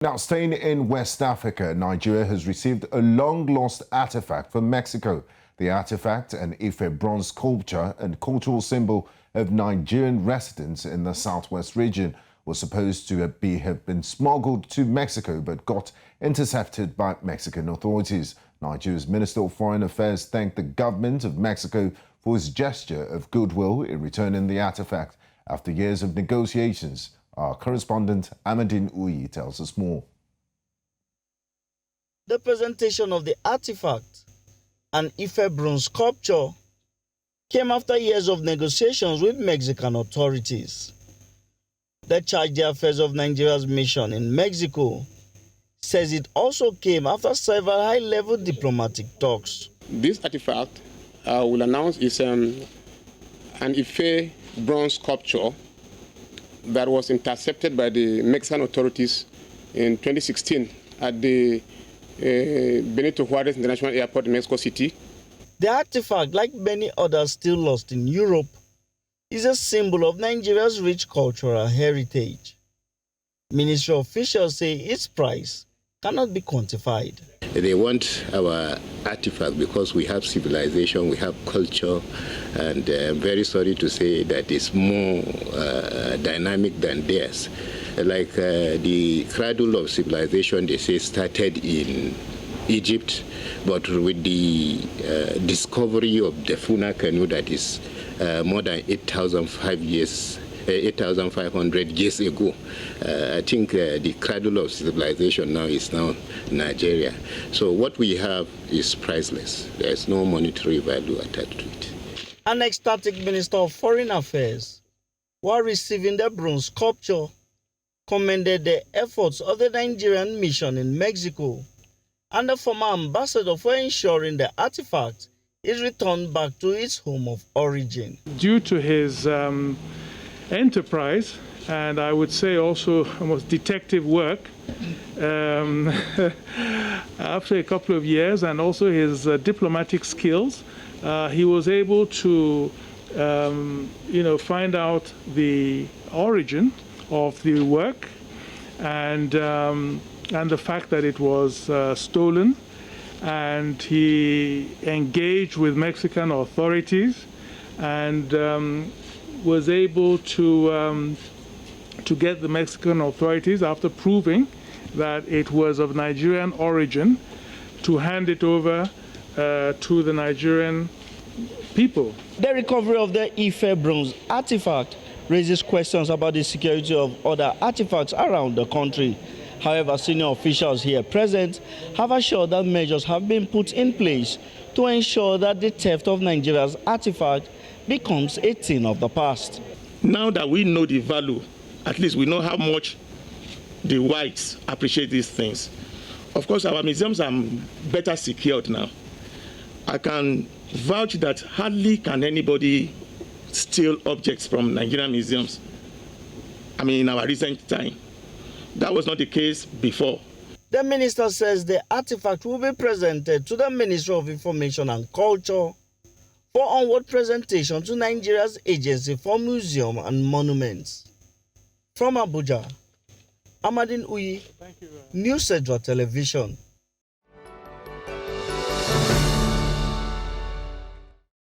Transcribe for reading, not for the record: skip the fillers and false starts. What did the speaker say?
Now, staying in West Africa, Nigeria has received a long-lost artifact from Mexico. The artifact, an Ife bronze sculpture and cultural symbol of Nigerian residents in the southwest region, was supposed to have been smuggled to Mexico but got intercepted by Mexican authorities. Nigeria's Minister of Foreign Affairs thanked the government of Mexico for its gesture of goodwill in returning the artifact after years of negotiations. Our correspondent Amadine Uyi tells us more. The presentation of the artifact, an Ife bronze sculpture, came after years of negotiations with Mexican authorities. The Charge d'Affaires of Nigeria's mission in Mexico says it also came after several high-level diplomatic talks. This artifact, will announce, is an Ife bronze sculpture that was intercepted by the Mexican authorities in 2016 at the Benito Juarez International Airport in Mexico City. The artifact, like many others still lost in Europe, is a symbol of Nigeria's rich cultural heritage. Ministry officials say its price cannot be quantified. They want our artifact because we have civilization, we have culture, and I'm very sorry to say that it's more dynamic than theirs. Like the cradle of civilization, they say, started in Egypt, but with the discovery of the Funa canoe that is more than 8,500 years ago. I think the cradle of civilization now is Nigeria. So what we have is priceless. There's no monetary value attached to it. An ecstatic Minister of Foreign Affairs, while receiving the bronze sculpture, commended the efforts of the Nigerian mission in Mexico and the former ambassador for ensuring the artifact is returned back to its home of origin. Due to his enterprise, and I would say also almost detective work, after a couple of years, and also his diplomatic skills, he was able to find out the origin of the work and the fact that it was stolen, and he engaged with Mexican authorities and was able to get the Mexican authorities, after proving that it was of Nigerian origin, to hand it over to the Nigerian people. The recovery of the Ife bronze artifact raises questions about the security of other artifacts around the country. However, senior officials here present have assured that measures have been put in place to ensure that the theft of Nigeria's artifact becomes a thing of the past. Now that we know the value, at least we know how much the whites appreciate these things. Of course, our museums are better secured now. I can vouch that hardly can anybody steal objects from Nigerian museums. In our recent time. That was not the case before. The minister says the artifact will be presented to the Ministry of Information and Culture for onward presentation to Nigeria's Agency for Museum and Monuments. From Abuja, Amadine Uyi, News Central Television.